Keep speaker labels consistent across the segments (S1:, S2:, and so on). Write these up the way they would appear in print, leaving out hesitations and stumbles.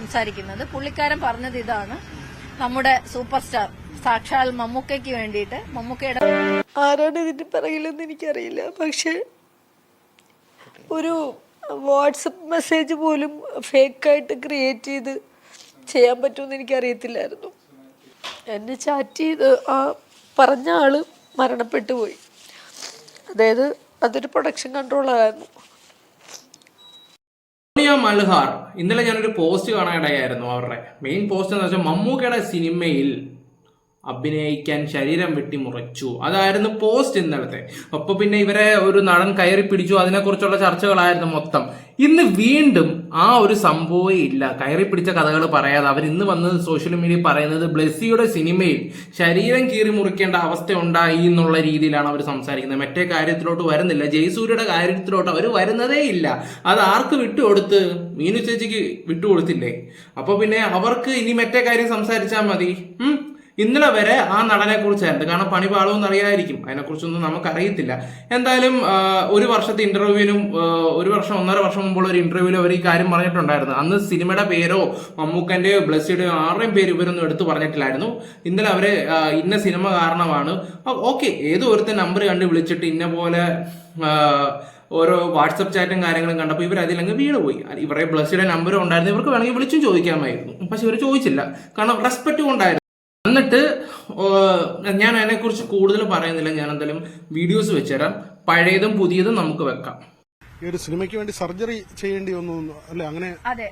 S1: സംസാരിക്കുന്നത്. പുള്ളിക്കാരൻ പറഞ്ഞത് ഇതാണ്: നമ്മുടെ സൂപ്പർ സ്റ്റാർ സാക്ഷാൽ മമ്മൂക്കയ്ക്ക് വേണ്ടിയിട്ട് മമ്മൂക്കയുടെ
S2: ആരാണ് ഇതിന്റെ പറയില്ലെന്ന് എനിക്കറിയില്ല. പക്ഷെ ഒരു വാട്സപ്പ് മെസ്സേജ് പോലും ഫേക്കായിട്ട് ക്രിയേറ്റ് ചെയ്ത് ചെയ്യാൻ പറ്റുമെന്ന് എനിക്കറിയത്തില്ലായിരുന്നു. എന്നെ ചാറ്റ് ചെയ്ത് ആ പറഞ്ഞ ആള് മരണപ്പെട്ടു പോയി. അതായത് അതൊരു പ്രൊഡക്ഷൻ കൺട്രോളായിരുന്നു.
S3: മൽഹാർ ഇന്നലെ ഞാനൊരു പോസ്റ്റ് കാണാനിടയായിരുന്നു. അവരുടെ മെയിൻ പോസ്റ്റ് എന്ന് വെച്ചാൽ മമ്മൂക്കയുടെ സിനിമയിൽ അഭിനയിക്കാൻ ശരീരം വെട്ടി മുറിച്ചു. അതായിരുന്നു പോസ്റ്റ് ഇന്നലത്തെ. അപ്പൊ പിന്നെ ഇവരെ ഒരു നടൻ കയറി പിടിച്ചു, അതിനെക്കുറിച്ചുള്ള ചർച്ചകളായിരുന്നു മൊത്തം. ഇന്ന് വീണ്ടും ആ ഒരു സംഭവം ഇല്ല. കയറി പിടിച്ച കഥകൾ പറയാതെ അവർ ഇന്ന് വന്ന് സോഷ്യൽ മീഡിയയിൽ പറയുന്നത് ബ്ലെസ്സിയുടെ സിനിമയിൽ ശരീരം കീറി മുറിക്കേണ്ട അവസ്ഥ ഉണ്ടായി എന്നുള്ള രീതിയിലാണ് അവർ സംസാരിക്കുന്നത്. മറ്റേ കാര്യത്തിലോട്ട് വരുന്നില്ല. ജയസൂര്യയുടെ കാര്യത്തിലോട്ട് അവർ വരുന്നതേ ഇല്ല. അത് ആർക്ക് വിട്ടുകൊടുത്ത്? മീനു ചേച്ചിക്ക് വിട്ടുകൊടുത്തില്ലേ? അപ്പൊ പിന്നെ അവർക്ക് ഇനി മറ്റേ കാര്യം സംസാരിച്ചാൽ മതി. ഇന്നലെ വരെ ആ നടനെ കുറിച്ചായിരുന്നു. കാരണം പണി പാളുമെന്ന് അറിയാതിരിക്കും, അതിനെക്കുറിച്ചൊന്നും നമുക്കറിയത്തില്ല. എന്തായാലും ഒരു വർഷത്തെ ഇന്റർവ്യൂവിനും 1.5 വർഷം മുമ്പുള്ള ഒരു ഇന്റർവ്യൂവിൽ അവർ ഈ കാര്യം പറഞ്ഞിട്ടുണ്ടായിരുന്നു. അന്ന് സിനിമയുടെ പേരോ മമ്മൂക്കന്റെയോ ബ്ലെസ്സിയുടെയോ ആരുടെയും പേര് ഇവരൊന്നും എടുത്തു പറഞ്ഞിട്ടില്ലായിരുന്നു. ഇന്നലെ അവര് ഇന്ന സിനിമ കാരണമാണ്, ഓക്കെ, ഏതോ ഒരുത്തെ നമ്പർ കണ്ട് വിളിച്ചിട്ട് ഇന്ന പോലെ ഓരോ വാട്സപ്പ് ചാറ്റും കാര്യങ്ങളും കണ്ടപ്പോൾ ഇവർ അതിലങ്ങ് വീണ് പോയി. ഇവരുടെ ബ്ലെസ്സിയുടെ നമ്പറും ഉണ്ടായിരുന്നു, ഇവർക്ക് വേണമെങ്കിൽ വിളിച്ചും ചോദിക്കാമായിരുന്നു. പക്ഷെ ഇവർ ചോദിച്ചില്ല, കാരണം റെസ്പെക്ട് കൊണ്ടായിരുന്നു. എന്നിട്ട് ഞാൻ അതിനെക്കുറിച്ച് കൂടുതൽ പറയുന്നില്ല. ഞാൻ എന്തായാലും വീഡിയോസ് വെച്ചുതരാം. പഴയതും പുതിയതും നമുക്ക് വെക്കാം.
S4: ഈ ഒരു സിനിമയ്ക്ക് വേണ്ടി സർജറി ചെയ്യേണ്ടി വന്നു അല്ലെ? അങ്ങനെ
S1: അതെ,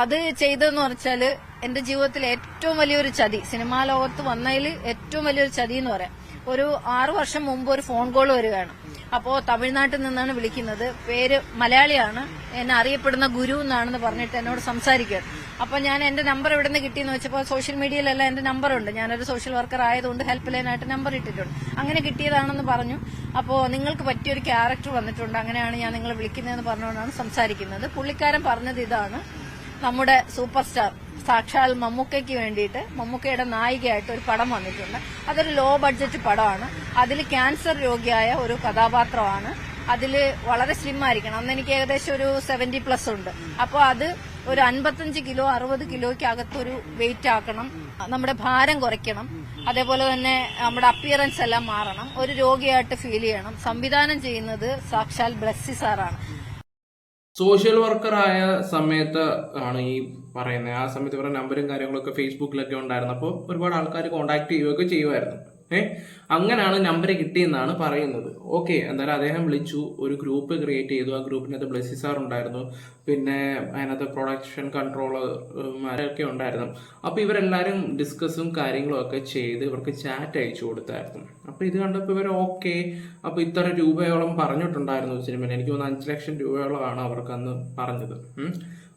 S1: അത് ചെയ്തെന്ന് വെച്ചാല് എന്റെ ജീവിതത്തിൽ ഏറ്റവും വലിയൊരു ചതി, സിനിമാ ലോകത്ത് വന്നതിൽ ഏറ്റവും വലിയൊരു ചതി എന്ന് പറയാം. ഒരു 6 വർഷം മുമ്പ് ഒരു ഫോൺ കോൾ വരികയാണ്. അപ്പോ തമിഴ്നാട്ടിൽ നിന്നാണ് വിളിക്കുന്നത്. പേര് മലയാളിയാണ്, എന്നെ അറിയപ്പെടുന്ന ഗുരു എന്നാണെന്ന് പറഞ്ഞിട്ട് എന്നോട് സംസാരിക്കുക. അപ്പൊ ഞാൻ എന്റെ നമ്പർ എവിടെ നിന്ന് കിട്ടിയെന്ന് വെച്ചപ്പോൾ സോഷ്യൽ മീഡിയയിലെല്ലാം എന്റെ നമ്പർ ഉണ്ട്. ഞാനൊരു സോഷ്യൽ വർക്കർ ആയതുകൊണ്ട് ഹെൽപ്പ് ലൈനായിട്ട് നമ്പർ ഇട്ടിട്ടുണ്ട്. അങ്ങനെ കിട്ടിയതാണെന്ന് പറഞ്ഞു. അപ്പോ നിങ്ങൾക്ക് പറ്റിയൊരു ക്യാരക്ടർ വന്നിട്ടുണ്ട്, അങ്ങനെയാണ് ഞാൻ നിങ്ങളെ വിളിക്കുന്നതെന്ന് പറഞ്ഞുകൊണ്ടാണ് സംസാരിക്കുന്നത്. പുള്ളിക്കാരൻ പറഞ്ഞത് ഇതാണ്: നമ്മുടെ സൂപ്പർ സ്റ്റാർ സാക്ഷാൽ മമ്മൂക്കയ്ക്ക് വേണ്ടിയിട്ട് മമ്മൂക്കയുടെ നായികയായിട്ട് ഒരു പടം വന്നിട്ടുണ്ട്. അതൊരു ലോ ബഡ്ജറ്റ് പടമാണ്. അതിൽ ക്യാൻസർ രോഗിയായ ഒരു കഥാപാത്രമാണ്. അതിൽ വളരെ സ്ലിം ആയിരിക്കണം. അന്ന് എനിക്ക് ഏകദേശം ഒരു 70+ ഉണ്ട്. അപ്പോൾ അത് ഒരു 55 കിലോ 60 കിലോയ്ക്ക് അകത്തൊരു വെയിറ്റ് ആക്കണം. നമ്മുടെ ഭാരം കുറയ്ക്കണം. അതേപോലെ തന്നെ നമ്മുടെ അപ്പിയറൻസ് എല്ലാം മാറണം. ഒരു രോഗിയായിട്ട് ഫീൽ ചെയ്യണം. സംവിധാനം ചെയ്യുന്നത് സാക്ഷാൽ ബ്ലെസ്സി സാറാണ്.
S3: സോഷ്യൽ വർക്കറായ സമയത്ത് ആണ് ഈ പറയുന്നത്. ആ സമയത്ത് ഇവരുടെ നമ്പറും കാര്യങ്ങളൊക്കെ ഫേസ്ബുക്കിലൊക്കെ ഉണ്ടായിരുന്നു. അപ്പോൾ ഒരുപാട് ആൾക്കാർ കോണ്ടാക്ട് ചെയ്യുകയൊക്കെ ചെയ്യുമായിരുന്നു. അങ്ങനെയാണ് നമ്പർ കിട്ടിയെന്നാണ് പറയുന്നത്. ഓക്കെ, എന്തായാലും അദ്ദേഹം വിളിച്ചു, ഒരു ഗ്രൂപ്പ് ക്രിയേറ്റ് ചെയ്തു. ആ ഗ്രൂപ്പിനകത്ത് ബ്ലെസ്സി സാർ ഉണ്ടായിരുന്നു, പിന്നെ അതിനകത്ത് പ്രൊഡക്ഷൻ കൺട്രോളർമാരൊക്കെ ഉണ്ടായിരുന്നു. അപ്പോൾ ഇവരെല്ലാവരും ഡിസ്കസും കാര്യങ്ങളും ഒക്കെ ചെയ്ത് ഇവർക്ക് ചാറ്റ് അയച്ചു കൊടുത്തായിരുന്നു. അപ്പോൾ ഇത് കണ്ടപ്പോൾ ഇവർ ഓക്കെ, അപ്പോൾ ഇത്ര രൂപയോളം പറഞ്ഞിട്ടുണ്ടായിരുന്നു സിനിമയിൽ. എനിക്ക് തോന്നുന്നു 5 ലക്ഷം രൂപയോളമാണ് അവർക്ക് അന്ന് പറഞ്ഞത്.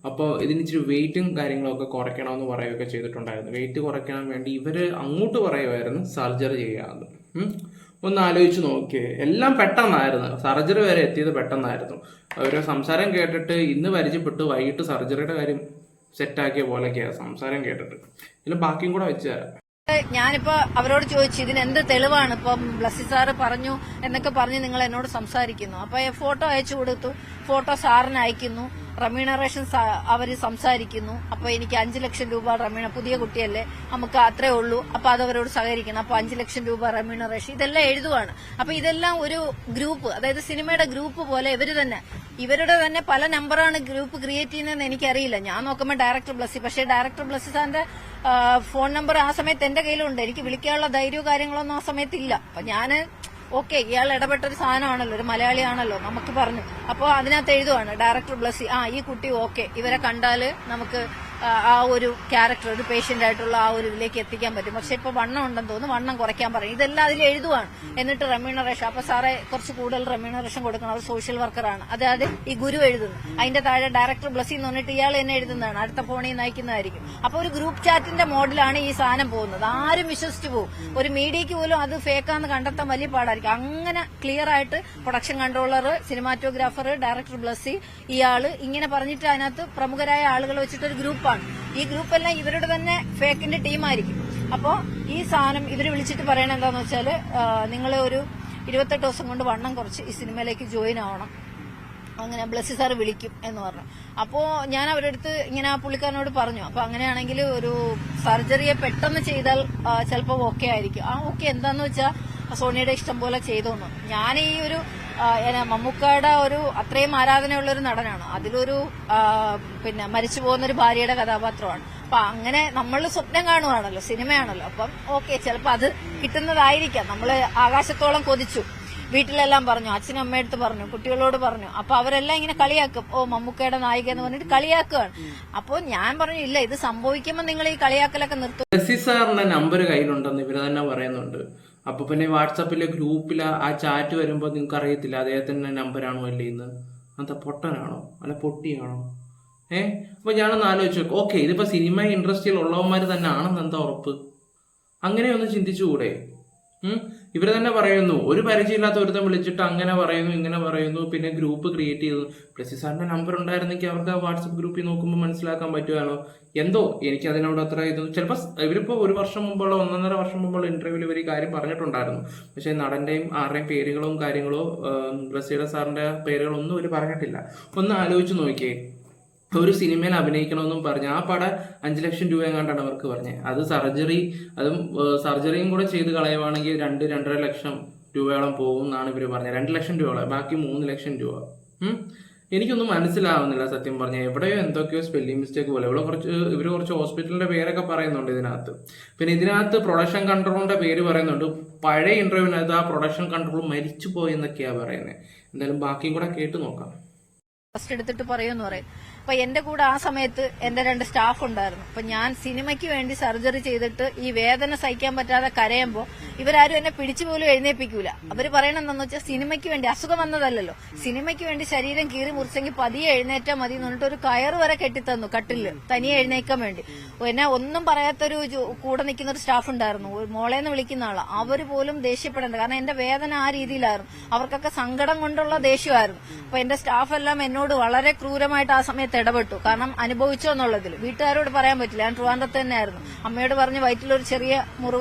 S3: അപ്പോൾ ഇതിന് ഇച്ചിരി വെയിറ്റും കാര്യങ്ങളൊക്കെ കുറയ്ക്കണമെന്ന് പറയുകയൊക്കെ ചെയ്തിട്ടുണ്ടായിരുന്നു. വെയിറ്റ് കുറയ്ക്കാൻ വേണ്ടി ഇവർ അങ്ങോട്ട് പറയുമായിരുന്നു സർജറി ചെയ്യാമെന്ന്. ഒന്ന് ആലോചിച്ച് നോക്കിയേ, എല്ലാം പെട്ടെന്നായിരുന്നു. സർജറി വരെ എത്തിയത് പെട്ടെന്നായിരുന്നു. അവരുടെ സംസാരം കേട്ടിട്ട് ഇന്ന് പരിചയപ്പെട്ടു, വൈകിട്ട് സർജറിയുടെ കാര്യം സെറ്റാക്കിയ പോലെയൊക്കെയാണ് സംസാരം കേട്ടിട്ട്. ഇതിന് ബാക്കിയും കൂടെ വെച്ച് തരാം.
S1: ഞാനിപ്പോ അവരോട് ചോദിച്ചു, ഇതിന് എന്ത് തെളിവാണ് ഇപ്പം ബ്ലെസ്സി സാറ് പറഞ്ഞു എന്നൊക്കെ പറഞ്ഞ് നിങ്ങൾ എന്നോട് സംസാരിക്കുന്നു. അപ്പൊ ഫോട്ടോ അയച്ചു കൊടുത്തു. ഫോട്ടോ സാറിന് അയക്കുന്നു. റെമ്യൂണറേഷൻ അവര് സംസാരിക്കുന്നു. അപ്പൊ എനിക്ക് 5 ലക്ഷം രൂപ പുതിയ കുട്ടിയല്ലേ, നമുക്ക് അത്രേ ഉള്ളൂ, അപ്പൊ അതവരോട് സഹകരിക്കണം. അപ്പൊ 5 ലക്ഷം രൂപ റെമ്യൂണറേഷൻ, ഇതെല്ലാം എഴുതുവാണ്. അപ്പൊ ഇതെല്ലാം ഒരു ഗ്രൂപ്പ്, അതായത് സിനിമയുടെ ഗ്രൂപ്പ് പോലെ ഇവരുടെ തന്നെ പല നമ്പറാണ് ഗ്രൂപ്പ് ക്രിയേറ്റ് ചെയ്യുന്നതെന്ന് എനിക്കറിയില്ല. ഞാൻ നോക്കുമ്പോൾ ഡയറക്ടർ ബ്ലെസ്സി, പക്ഷേ ഡയറക്ടർ ബ്ലെസ്സി സാറിന്റെ ഫോൺ നമ്പർ ആ സമയത്ത് എന്റെ കയ്യിലുണ്ട്. എനിക്ക് വിളിക്കാനുള്ള ധൈര്യവും കാര്യങ്ങളൊന്നും ആ സമയത്തില്ല. അപ്പൊ ഞാന് ഓക്കെ, ഇയാൾ ഇടപെട്ടൊരു സാധനമാണല്ലോ, ഒരു മലയാളിയാണല്ലോ, നമുക്ക് പറഞ്ഞു. അപ്പോൾ അതിനകത്ത് എഴുതുവാണ് ഡയറക്ടർ ബ്ലെസ്സി, ഈ കുട്ടി ഓക്കെ, ഇവരെ കണ്ടാല് നമുക്ക് ആ ഒരു ക്യാരക്ടർ, ഒരു പേഷ്യന്റ് ആയിട്ടുള്ള ആ ഒരു ഇതിലേക്ക് എത്തിക്കാൻ പറ്റും. പക്ഷെ ഇപ്പൊ വണ്ണം ഉണ്ടെന്ന് തോന്നുന്നു, വണ്ണം കുറയ്ക്കാൻ പറയും. ഇതെല്ലാം അതിൽ എഴുതുവാണ്. എന്നിട്ട് റെമ്യൂണറേഷൻ, അപ്പൊ സാറേ കുറച്ച് കൂടുതൽ റെമ്യൂണറേഷൻ കൊടുക്കണം, അവർ സോഷ്യൽ വർക്കറാണ്. അതായത് ഈ ഗുരു എഴുതുന്നു, അതിന്റെ താഴെ ഡയറക്ടർ ബ്ലെസ്സി എന്ന് പറഞ്ഞിട്ട് ഇയാൾ എന്നെ എഴുതുന്നതാണ്, അടുത്ത ഫോണിൽ നയിക്കുന്നതായിരിക്കും. അപ്പൊ ഒരു ഗ്രൂപ്പ് ചാറ്റിന്റെ മോഡിലാണ് ഈ സാധനം പോകുന്നത്. ആരും വിശ്വസിച്ചു പോകും. ഒരു മീഡിയക്ക് പോലും അത് ഫേക്കാന്ന് കണ്ടെത്താൻ വലിയ പാടായിരിക്കും. അങ്ങനെ ക്ലിയർ ആയിട്ട് production controller, cinematographer, director Blessy, ഇയാള് ഇങ്ങനെ പറഞ്ഞിട്ട് അതിനകത്ത് പ്രമുഖരായ ആളുകൾ വെച്ചിട്ടൊരു ഗ്രൂപ്പാണ്. ഈ ഗ്രൂപ്പെല്ലാം ഇവരുടെ തന്നെ ഫേക്കിന്റെ ടീമായിരിക്കും. അപ്പോ ഈ സാധനം ഇവര് വിളിച്ചിട്ട് പറയണത് എന്താന്ന് വെച്ചാല്, നിങ്ങൾ ഒരു 28 ദിവസം കൊണ്ട് വണ്ണം കുറച്ച് ഈ സിനിമയിലേക്ക് ജോയിൻ ആവണം. അങ്ങനെ ബ്ലസ്സി സാർ വിളിക്കും എന്ന് പറഞ്ഞു. അപ്പോ ഞാൻ അവരുടെ അടുത്ത് ഇങ്ങനെ ആ പുള്ളിക്കാരനോട് പറഞ്ഞു, അപ്പൊ അങ്ങനെയാണെങ്കിൽ ഒരു സർജറിയെ പെട്ടെന്ന് ചെയ്താൽ ചിലപ്പോൾ ഓക്കെ ആയിരിക്കും. ഓക്കെ എന്താന്ന് വെച്ചാൽ സോണിയുടെ ഇഷ്ടം പോലെ ചെയ്തോന്നു. ഞാൻ ഈ ഒരു മമ്മൂക്കയുടെ ഒരു അത്രയും ആരാധനയുള്ള ഒരു നടനാണ്. അതിലൊരു പിന്നെ മരിച്ചു പോകുന്ന ഒരു ഭാര്യയുടെ കഥാപാത്രമാണ്. അപ്പൊ അങ്ങനെ നമ്മൾ സ്വപ്നം കാണുവാണല്ലോ, സിനിമയാണല്ലോ. അപ്പം ഓക്കെ, ചിലപ്പോ അത് കിട്ടുന്നതായിരിക്കാം. നമ്മള് ആകാശത്തോളം കൊതിച്ചു, വീട്ടിലെല്ലാം പറഞ്ഞു, അച്ഛനും അമ്മയടുത്ത് പറഞ്ഞു, കുട്ടികളോട് പറഞ്ഞു. അപ്പൊ അവരെല്ലാം ഇങ്ങനെ കളിയാക്കും, ഓ മമ്മൂക്കയുടെ നായിക എന്ന് പറഞ്ഞിട്ട് കളിയാക്കുകയാണ്. അപ്പൊ ഞാൻ പറഞ്ഞു, ഇല്ല, ഇത് സംഭവിക്കുമ്പോൾ നിങ്ങൾ ഈ കളിയാക്കലൊക്കെ നിർത്തും.
S3: ബ്ലസ്സി സാറിന്റെ നമ്പർ കയ്യിലുണ്ടെന്ന് ഇവര് തന്നെ പറയുന്നുണ്ട്. അപ്പൊ പിന്നെ വാട്സാപ്പിലെ ഗ്രൂപ്പിൽ ആ ചാറ്റ് വരുമ്പോൾ നിങ്ങൾക്ക് അറിയത്തില്ല അദ്ദേഹത്തിന്റെ നമ്പറാണോ അല്ലേ എന്ന്. എന്താ പൊട്ടനാണോ അല്ല പൊട്ടിയാണോ? അപ്പൊ ഞാനൊന്ന് ആലോചിച്ചു, ഓക്കെ, ഇതിപ്പോ സിനിമ ഇൻഡസ്ട്രിയിൽ ഉള്ളവന്മാര് തന്നെ ആണെന്ന് എന്താ ഉറപ്പ്? അങ്ങനെ ഒന്ന് ചിന്തിച്ചുകൂടെ? ഇവര് തന്നെ പറയുന്നു, ഒരു പരിചയമില്ലാത്ത ഒരുത്തം വിളിച്ചിട്ട് അങ്ങനെ പറയുന്നു ഇങ്ങനെ പറയുന്നു, പിന്നെ ഗ്രൂപ്പ് ക്രിയേറ്റ് ചെയ്തു. ബ്ലസ്സി സാറിന്റെ നമ്പർ ഉണ്ടായിരുന്നെങ്കിൽ അവർക്ക് ആ വാട്സപ്പ് ഗ്രൂപ്പിൽ നോക്കുമ്പോൾ മനസ്സിലാക്കാൻ പറ്റുകയാണോ? എന്തോ എനിക്ക് അതിനോട് അത്ര ഇതൊന്നും. ചിലപ്പോൾ ഇവരിപ്പോ 1 വർഷം മുമ്പുള്ള 1.5 വർഷം മുമ്പുള്ള ഇന്റർവ്യൂവിൽ ഇവർ ഈ കാര്യം പറഞ്ഞിട്ടുണ്ടായിരുന്നു. പക്ഷെ നടന്റെയും ആരുടെയും പേരുകളും കാര്യങ്ങളോ ബ്ലസ്സിയുടെ സാറിന്റെ പേരുകളൊന്നും ഇവർ പറഞ്ഞിട്ടില്ല. ഒന്ന് ആലോചിച്ച് നോക്കിയേ, ഒരു സിനിമയിൽ അഭിനയിക്കണമെന്നും പറഞ്ഞ് ആ പടം 5 ലക്ഷം രൂപ എങ്ങാണ്ടാണ് അവർക്ക് പറഞ്ഞത്. അത് സർജറിയും കൂടെ ചെയ്ത് കളയുവാണെങ്കിൽ 2-2.5 ലക്ഷം രൂപയോളം പോകും എന്നാണ് ഇവർ പറഞ്ഞത്. 2 ലക്ഷം രൂപയോളം, ബാക്കി 3 ലക്ഷം രൂപ. എനിക്കൊന്നും മനസ്സിലാവുന്നില്ല സത്യം പറഞ്ഞാൽ. എവിടെയോ എന്തൊക്കെയോ സ്പെല്ലിംഗ് മിസ്റ്റേക്ക് പോലെ. ഇവർ കുറച്ച് ഹോസ്പിറ്റലിന്റെ പേരൊക്കെ പറയുന്നുണ്ട് ഇതിനകത്ത്. പിന്നെ ഇതിനകത്ത് പ്രൊഡക്ഷൻ കൺട്രോളിന്റെ പേര് പറയുന്നുണ്ട്. പഴയ ഇന്റർവ്യൂവിനകത്ത് ആ പ്രൊഡക്ഷൻ കൺട്രോൾ മരിച്ചു പോയി എന്നൊക്കെയാ പറയുന്നത്. എന്തായാലും ബാക്കിയും കൂടെ കേട്ട് നോക്കാം.
S1: ഫസ്റ്റ് എടുത്തിട്ട് പറയുമെന്ന് പറയും. അപ്പൊ എന്റെ കൂടെ ആ സമയത്ത് എന്റെ 2 സ്റ്റാഫ് ഉണ്ടായിരുന്നു. അപ്പൊ ഞാൻ സിനിമയ്ക്ക് വേണ്ടി സർജറി ചെയ്തിട്ട് ഈ വേദന സഹിക്കാൻ പറ്റാതെ കരയുമ്പോ ഇവരാരും എന്നെ പിടിച്ചു പോലും എഴുന്നേൽപ്പിക്കൂല. അവര് പറയണെന്താന്ന് വെച്ചാൽ സിനിമയ്ക്ക് വേണ്ടി, അസുഖം വന്നതല്ലല്ലോ, സിനിമയ്ക്ക് വേണ്ടി ശരീരം കീറി മുറിച്ചെങ്കിൽ പതിയെ എഴുന്നേറ്റാൽ മതി എന്ന് പറഞ്ഞിട്ട് ഒരു കയറ് വരെ കെട്ടിത്തന്നു കട്ടില്, തനിയെ എഴുന്നേക്കാൻ വേണ്ടി. എന്നെ ഒന്നും പറയാത്തൊരു കൂടെ നിൽക്കുന്ന ഒരു സ്റ്റാഫ് ഉണ്ടായിരുന്നു, മോളേന്ന് വിളിക്കുന്ന ആള്. അവര് പോലും ദേഷ്യപ്പെടേണ്ട, കാരണം എന്റെ വേദന ആ രീതിയിലായിരുന്നു. അവർക്കൊക്കെ സങ്കടം കൊണ്ടുള്ള ദേഷ്യമായിരുന്നു. അപ്പൊ എന്റെ സ്റ്റാഫ് എല്ലാം എന്നോട് വളരെ ക്രൂരമായിട്ട് ആ സമയത്ത് ഇടപെട്ടു. കാരണം അനുഭവിച്ചോ എന്നുള്ളതിൽ വീട്ടുകാരോട് പറയാൻ പറ്റില്ല. ഞാൻ ട്രിവാൻഡ്രത്ത് തന്നെയായിരുന്നു. അമ്മയോട് പറഞ്ഞ് വയറ്റിലൊരു ചെറിയ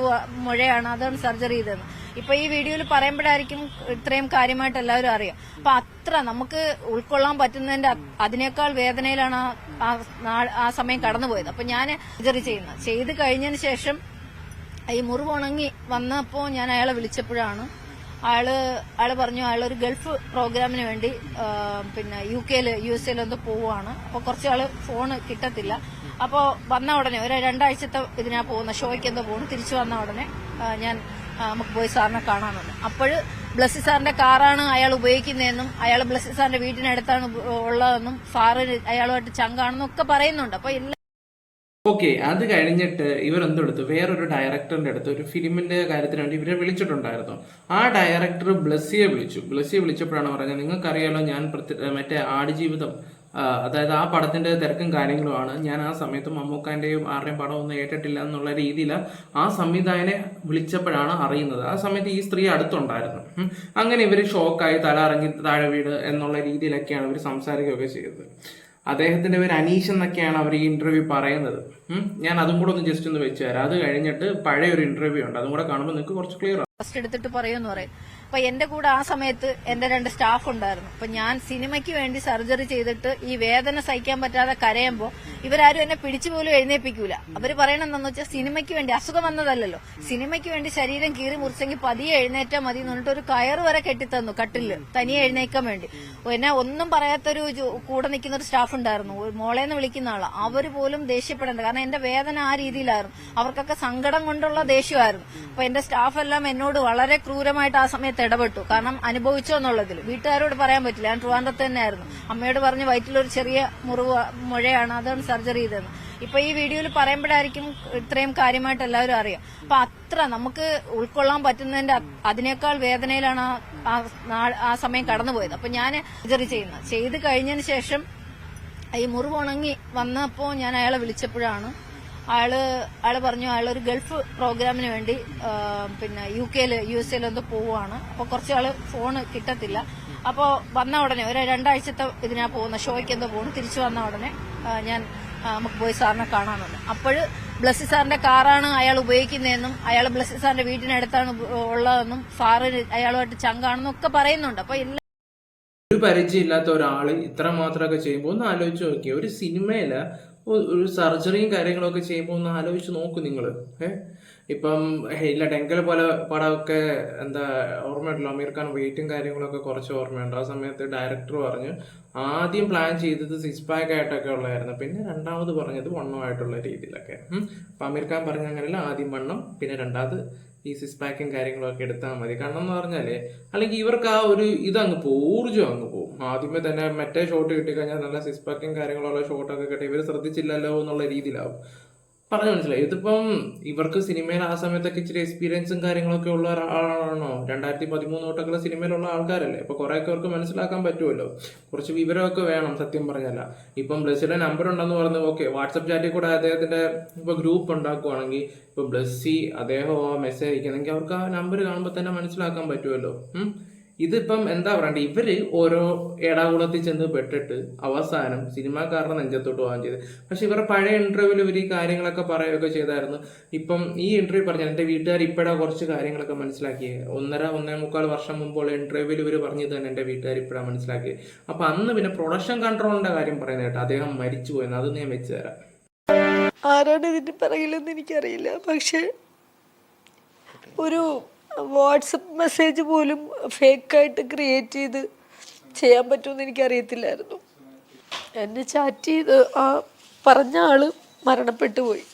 S1: മുഴയാണ്, അതാണ് സർജറി ചെയ്തതെന്ന്. ഇപ്പൊ ഈ വീഡിയോയിൽ പറയുമ്പോഴായിരിക്കും ഇത്രയും കാര്യമായിട്ട് എല്ലാവരും അറിയാം. അപ്പൊ അത്ര നമുക്ക് ഉൾക്കൊള്ളാൻ പറ്റുന്നതിന്റെ അതിനേക്കാൾ വേദനയിലാണ് ആ സമയം കടന്നുപോയത്. അപ്പൊ ഞാൻ സർജറി ചെയ്ത് കഴിഞ്ഞതിന് ശേഷം ഈ മുറിവ് ഉണങ്ങി വന്നപ്പോ ഞാൻ അയാളെ വിളിച്ചപ്പോഴാണ് അയാള് പറഞ്ഞു അയാളൊരു ഗൾഫ് പ്രോഗ്രാമിന് വേണ്ടി പിന്നെ US എന്തോ പോവുകയാണ്. അപ്പൊ കുറച്ചാള് ഫോണ് കിട്ടത്തില്ല. അപ്പൊ വന്ന ഉടനെ ഒരു 2 ആഴ്ചത്തെ ഇതിനാ പോകുന്ന ഷോയ്ക്ക് എന്തോ പോകുന്നു. തിരിച്ചു വന്ന ഉടനെ ഞാൻ നമുക്ക് പോയി സാറിനെ കാണാമെന്ന്. അപ്പോഴ് ബ്ലസ്സി സാറിന്റെ കാറാണ് അയാൾ ഉപയോഗിക്കുന്നതെന്നും അയാൾ ബ്ലസ്സി സാറിന്റെ വീട്ടിനടുത്താണ് ഉള്ളതെന്നും സാറ് അയാളുമായിട്ട് ചങ്കാണെന്നും ഒക്കെ പറയുന്നുണ്ട്. അപ്പൊ
S3: ഓക്കെ, അത് കഴിഞ്ഞിട്ട് ഇവരെന്തെടുത്തു, വേറൊരു ഡയറക്ടറിന്റെ അടുത്ത് ഒരു ഫിലിമിന്റെ കാര്യത്തിന് വേണ്ടി ഇവരെ വിളിച്ചിട്ടുണ്ടായിരുന്നു. ആ ഡയറക്ടർ ബ്ലസ്സിയെ വിളിച്ചപ്പോഴാണ് പറഞ്ഞത്, നിങ്ങൾക്കറിയാലോ ഞാൻ മറ്റേ ആടുജീവിതം, അതായത് ആ പടത്തിന്റെ തിരക്കും കാര്യങ്ങളുമാണ്. ഞാൻ ആ സമയത്ത് മമ്മൂക്കാന്റെയും ആരുടെയും പടം ഒന്നും ഏറ്റിട്ടില്ല എന്നുള്ള രീതിയിൽ ആ സംവിധായകനെ വിളിച്ചപ്പോഴാണ് അറിയുന്നത്. ആ സമയത്ത് ഈ സ്ത്രീ അടുത്തുണ്ടായിരുന്നു. അങ്ങനെ ഇവര് ഷോക്കായി തല ഇറങ്ങി താഴെ വീട് എന്നുള്ള രീതിയിലൊക്കെയാണ് ഇവർ സംസാരിക്കുകയൊക്കെ ചെയ്തത്. അദ്ദേഹത്തിന്റെ പേര് അനീഷ് എന്നൊക്കെയാണ് അവർ ഈ ഇന്റർവ്യൂ പറയുന്നത്. ഞാൻ അതും കൂടെ ഒന്ന് ജസ്റ്റ് ഒന്ന് വെച്ചു തരാം. അത് കഴിഞ്ഞിട്ട് പഴയൊരു ഇന്റർവ്യൂ ഉണ്ട്, അതും കൂടെ കാണുമ്പോൾ നിങ്ങൾക്ക് കുറച്ച് ക്ലിയർ ആവും.
S1: ഫസ്റ്റ് എടുത്തിട്ട് പറയുമെന്ന് പറയും. അപ്പൊ എന്റെ കൂടെ ആ സമയത്ത് എന്റെ 2 സ്റ്റാഫ് ഉണ്ടായിരുന്നു. അപ്പൊ ഞാൻ സിനിമയ്ക്ക് വേണ്ടി സർജറി ചെയ്തിട്ട് ഈ വേദന സഹിക്കാൻ പറ്റാതെ കരയുമ്പോ ഇവരാരും എന്നെ പിടിച്ചു പോലും എഴുന്നേൽപ്പിക്കൂല. അവര് പറയണെന്താന്ന് വെച്ചാൽ സിനിമയ്ക്ക് വേണ്ടി, അസുഖം വന്നതല്ലല്ലോ, സിനിമയ്ക്ക് വേണ്ടി ശരീരം കീറി മുറിച്ചെങ്കിൽ പതിയെ എഴുന്നേറ്റാൽ മതി എന്ന് പറഞ്ഞിട്ട് ഒരു കയറ് വരെ കെട്ടിത്തന്നു കട്ടില്, തനിയെ എഴുന്നേക്കാൻ വേണ്ടി. എന്നെ ഒന്നും പറയാത്തൊരു കൂടെ നിൽക്കുന്ന ഒരു സ്റ്റാഫ് ഉണ്ടായിരുന്നു, മോളേന്ന് വിളിക്കുന്ന ആള്. അവര് പോലും ദേഷ്യപ്പെടേണ്ട, കാരണം എന്റെ വേദന ആ രീതിയിലായിരുന്നു. അവർക്കൊക്കെ സങ്കടം കൊണ്ടുള്ള ദേഷ്യമായിരുന്നു. അപ്പൊ എന്റെ സ്റ്റാഫ് എല്ലാം എന്നോട് വളരെ ക്രൂരമായിട്ട് ആ സമയത്ത് ഇടപെട്ടു. കാരണം അനുഭവിച്ചോ എന്നുള്ളതിൽ വീട്ടുകാരോട് പറയാൻ പറ്റില്ല. ഞാൻ ട്രിവാൻഡ്രത്ത് തന്നെയായിരുന്നു. അമ്മയോട് പറഞ്ഞ് വയറ്റിലൊരു ചെറിയ മുഴയാണ്, അതാണ് സർജറി ചെയ്തതെന്ന്. ഇപ്പൊ ഈ വീഡിയോയിൽ പറയുമ്പോഴായിരിക്കും ഇത്രയും കാര്യമായിട്ട് എല്ലാവരും അറിയാം. അപ്പൊ അത്ര നമുക്ക് ഉൾക്കൊള്ളാൻ പറ്റുന്നതിന്റെ അതിനേക്കാൾ വേദനയിലാണ് ആ സമയം കടന്നുപോയത്. അപ്പൊ ഞാൻ സർജറി ചെയ്ത് കഴിഞ്ഞതിന് ശേഷം ഈ മുറിവ് ഉണങ്ങി വന്നപ്പോ ഞാൻ അയാളെ വിളിച്ചപ്പോഴാണ് അയാള് പറഞ്ഞു അയാളൊരു ഗൾഫ് പ്രോഗ്രാമിന് വേണ്ടി പിന്നെ US എന്തോ പോവുകയാണ്. അപ്പൊ കുറച്ചാള് ഫോണ് കിട്ടത്തില്ല. അപ്പൊ വന്ന ഉടനെ ഒരു 2 ആഴ്ചത്തെ ഇതിനാ പോകുന്ന ഷോയ്ക്ക് എന്തോ പോകുന്നു. തിരിച്ചു വന്ന ഉടനെ ഞാൻ നമുക്ക് പോയി സാറിനെ കാണാമെന്ന്. അപ്പോഴ് ബ്ലസ്സി സാറിന്റെ കാറാണ് അയാൾ ഉപയോഗിക്കുന്നതെന്നും അയാൾ ബ്ലസ്സി സാറിന്റെ വീട്ടിനടുത്താണ് ഉള്ളതെന്നും സാറ് അയാളുമായിട്ട് ചങ്കാണെന്നും ഒക്കെ പറയുന്നുണ്ട്. അപ്പൊ
S3: ഒരു പരിചയമില്ലാത്ത ഒരാൾ ഇത്ര മാത്രമൊക്കെ ചെയ്യുമ്പോൾ ഒന്ന് ആലോചിച്ച് നോക്കിയേ. ഒരു സിനിമയില് ഒരു സർജറിയും കാര്യങ്ങളൊക്കെ ചെയ്യുമ്പോൾ ഒന്ന് ആലോചിച്ച് നോക്കൂ നിങ്ങൾ. ഇപ്പം ഇല്ല ഡെങ്കൽ പോലെ പടമൊക്കെ എന്താ ഓർമ്മയുണ്ടല്ലോ, അമീർ ഖാൻ വെയിറ്റും കാര്യങ്ങളൊക്കെ കുറച്ച് ഓർമ്മയുണ്ട്. ആ സമയത്ത് ഡയറക്ടർ പറഞ്ഞു ആദ്യം പ്ലാൻ ചെയ്തത് 6 പാക്ക് ആയിട്ടൊക്കെ ഉള്ളതായിരുന്നു, പിന്നെ രണ്ടാമത് പറഞ്ഞത് വണ്ണമായിട്ടുള്ള രീതിയിലൊക്കെ. അപ്പം അമീർ ഖാൻ പറഞ്ഞ അങ്ങനെയല്ല, ആദ്യം വണ്ണം പിന്നെ രണ്ടാമത് ഈ 6 പാക്കും കാര്യങ്ങളൊക്കെ എടുത്താൽ മതി. കാരണം എന്ന് പറഞ്ഞാല് അല്ലെങ്കിൽ ഇവർക്ക് ആ ഒരു ഇതങ്ങ് പോകും, ഊർജ്ജം അങ്ങ് പോകും. ആദ്യമേ തന്നെ മറ്റേ ഷോട്ട് കിട്ടിക്കഴിഞ്ഞാൽ നല്ല 6 പാക്കും കാര്യങ്ങളുള്ള ഷോട്ടൊക്കെ കിട്ടി ഇവർ ശ്രദ്ധിച്ചില്ലല്ലോ എന്നുള്ള രീതിയിലാവും. പറഞ്ഞു മനസ്സിലായി. ഇതിപ്പം ഇവർക്ക് സിനിമയിൽ ആ സമയത്തൊക്കെ ഇച്ചിരി എക്സ്പീരിയൻസും കാര്യങ്ങളൊക്കെ ഉള്ള ഒരാളാണോ? 2013 തൊട്ടൊക്കെ സിനിമയിലുള്ള ആൾക്കാരല്ലേ. അപ്പൊ കുറെയൊക്കെ അവർക്ക് മനസ്സിലാക്കാൻ പറ്റുമല്ലോ, കുറച്ച് വിവരമൊക്കെ വേണം സത്യം പറഞ്ഞല്ല. ഇപ്പം ബ്ലസ്സിയുടെ നമ്പർ ഉണ്ടെന്ന് പറഞ്ഞു, ഓക്കെ, വാട്സപ്പ് ചാറ്റിൽ കൂടെ അദ്ദേഹത്തിന്റെ ഇപ്പൊ ഗ്രൂപ്പ് ഉണ്ടാക്കുവാണെങ്കിൽ ഇപ്പൊ ബ്ലസ്സി അദ്ദേഹം ആ മെസ്സേജ് അയക്കുന്നെങ്കിൽ അവർക്ക് ആ നമ്പർ കാണുമ്പോൾ തന്നെ മനസ്സിലാക്കാൻ പറ്റുമല്ലോ. ഇതിപ്പം എന്താ പറയണ്ടേ, ഇവര് ഓരോ ഏടാകുളത്തിൽ ചെന്ന് പെട്ടിട്ട് അവസാനം സിനിമാക്കാരുടെ നെഞ്ചത്തോട്ട് പോകാൻ ചെയ്ത്. പക്ഷെ ഇവരുടെ പഴയ ഇന്റർവ്യൂവിൽ ഇവർ ഈ കാര്യങ്ങളൊക്കെ പറയുകയൊക്കെ ചെയ്തായിരുന്നു. ഇപ്പം ഈ ഇന്റർവ്യൂ പറഞ്ഞാൽ എന്റെ വീട്ടുകാർ ഇപ്പോഴാ കുറച്ച് കാര്യങ്ങളൊക്കെ മനസ്സിലാക്കിയത്. 1.5 വർഷം മുമ്പുള്ള ഇന്റർവ്യൂവിൽ ഇവർ പറഞ്ഞത് തന്നെ എന്റെ വീട്ടുകാർ ഇപ്പോഴാണ് മനസ്സിലാക്കിയത്. അപ്പൊ അന്ന് പിന്നെ പ്രൊഡക്ഷൻ കൺട്രോളിന്റെ കാര്യം പറയുന്നത് കേട്ടോ, അദ്ദേഹം മരിച്ചു പോയെന്ന്. അത് ഞാൻ വെച്ച് തരാം.
S2: ആരാണ് ഇതിന്റെ പിറകിലെന്ന് എനിക്കറിയില്ല. പക്ഷെ ഒരു വാട്സപ്പ് മെസ്സേജ് പോലും ഫേക്കായിട്ട് ക്രിയേറ്റ് ചെയ്ത് ചെയ്യാൻ പറ്റുമെന്ന് എനിക്കറിയത്തില്ലായിരുന്നു. എന്നെ ചാറ്റ് ചെയ്ത് ആ പറഞ്ഞ ആള് മരണപ്പെട്ടു പോയി.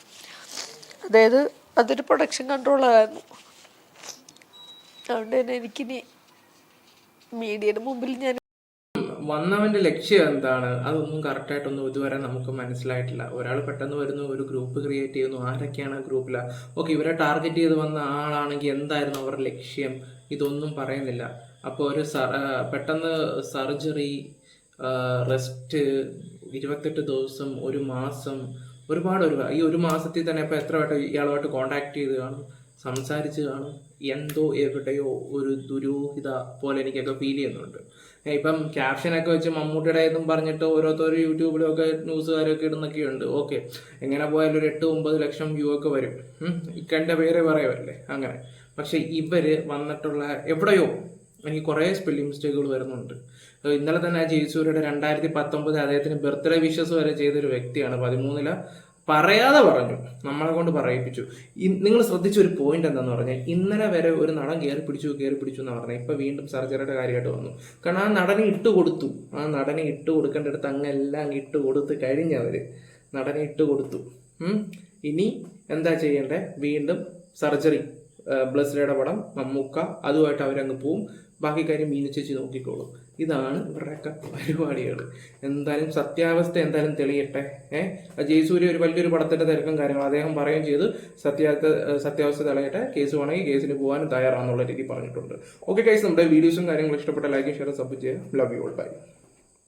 S2: അതായത് അതൊരു പ്രൊഡക്ഷൻ കൺട്രോളായിരുന്നു. അതുകൊണ്ട് തന്നെ എനിക്കിനി മീഡിയയുടെ മുമ്പിൽ ഞാൻ
S3: വന്നവന്റെ ലക്ഷ്യം എന്താണ് അതൊന്നും കറക്റ്റായിട്ടൊന്നും ഇതുവരെ നമുക്ക് മനസ്സിലായിട്ടില്ല. ഒരാൾ പെട്ടെന്ന് വരുന്നു, ഒരു ഗ്രൂപ്പ് ക്രിയേറ്റ് ചെയ്യുന്നു, ആരൊക്കെയാണ് ആ ഗ്രൂപ്പില, ഓക്കെ, ഇവരെ ടാർഗറ്റ് ചെയ്ത് വന്ന ആളാണെങ്കിൽ എന്തായിരുന്നു അവരുടെ ലക്ഷ്യം, ഇതൊന്നും പറയുന്നില്ല. അപ്പോൾ ഒരു പെട്ടെന്ന് സർജറി, റെസ്റ്റ്, 28 ദിവസം, 1 മാസം, ഒരുപാട് ഈ 1 മാസത്തിൽ തന്നെ ഇപ്പം എത്ര വട്ടം ഇയാളുമായിട്ട് കോണ്ടാക്ട് ചെയ്ത് കാണും, സംസാരിച്ച് കാണും. എന്തോ എവിടെയോ ഒരു ദുരൂഹിത പോലെ എനിക്കൊക്കെ ഫീൽ ചെയ്യുന്നുണ്ട്. ഇപ്പം ക്യാപ്ഷനൊക്കെ വെച്ച് മമ്മൂട്ടിയുടെ ഇതും പറഞ്ഞിട്ട് ഓരോരുത്തർ യൂട്യൂബിലും ഒക്കെ ന്യൂസുകാരൊക്കെ ഇടുന്നൊക്കെ ഉണ്ട്. ഓക്കെ, എങ്ങനെ പോയാലും ഒരു 8-9 ലക്ഷം വ്യൂ ഒക്കെ വരും. ഇക്കൻ്റെ പേര് പറയുമല്ലേ അങ്ങനെ. പക്ഷെ ഇവര് വന്നിട്ടുള്ള എവിടെയോ എനിക്ക് കുറേ സ്പെല്ലിംഗ് മിസ്റ്റേക്കുകൾ വരുന്നുണ്ട്. ഇന്നലെ തന്നെ ജയസൂര്യയുടെ 2019 അദ്ദേഹത്തിന് ബർത്ത്ഡേ വിഷസ് വരെ ചെയ്തൊരു വ്യക്തിയാണ്. 13 പറയാതെ പറഞ്ഞു, നമ്മളെ കൊണ്ട് പറയിപ്പിച്ചു. നിങ്ങൾ ശ്രദ്ധിച്ച ഒരു പോയിന്റ് എന്താന്ന് പറഞ്ഞാൽ, ഇന്നലെ വരെ ഒരു നടൻ കയറി പിടിച്ചു എന്ന് പറഞ്ഞാൽ ഇപ്പൊ വീണ്ടും സർജറിയുടെ കാര്യമായിട്ട് വന്നു. കാരണം ആ നടനെ ഇട്ട് കൊടുത്തു, ആ നടനെ ഇട്ട് കൊടുക്കേണ്ടടുത്ത് അങ്ങെല്ലാം ഇട്ട് കൊടുത്ത് കഴിഞ്ഞവര് നടനെ ഇട്ട് കൊടുത്തു. ഇനി എന്താ ചെയ്യണ്ടേ, വീണ്ടും സർജറി, ബ്ലസ്സിയുടെ പടം, മമ്മൂക്ക, അതുമായിട്ട് അവരങ്ങ് പോവും. ബാക്കി കാര്യം മീനു ചേച്ചി നോക്കിക്കോളും. ഇതാണ് ഇവരുടെയൊക്കെ പരിപാടികൾ. എന്തായാലും സത്യാവസ്ഥ എന്തായാലും തെളിയട്ടെ. ജയസൂര്യ ഒരു വലിയൊരു പടത്തിന്റെ തിരക്കും കാര്യങ്ങളും അദ്ദേഹം പറയുകയും ചെയ്ത് സത്യാവസ്ഥ തെളിയട്ടെ, കേസ് വേണമെങ്കിൽ കേസിന് പോകാനും തയ്യാറാണെന്നുള്ള രീതി പറഞ്ഞിട്ടുണ്ട്. ഓക്കെ ഗൈസ്, നമ്മുടെ വീഡിയോസും കാര്യങ്ങളും ഇഷ്ടപ്പെട്ട ലൈക്കും ഷെയർ സബ്സ്ക്രൈബ് ചെയ്യുക. Love you all, by.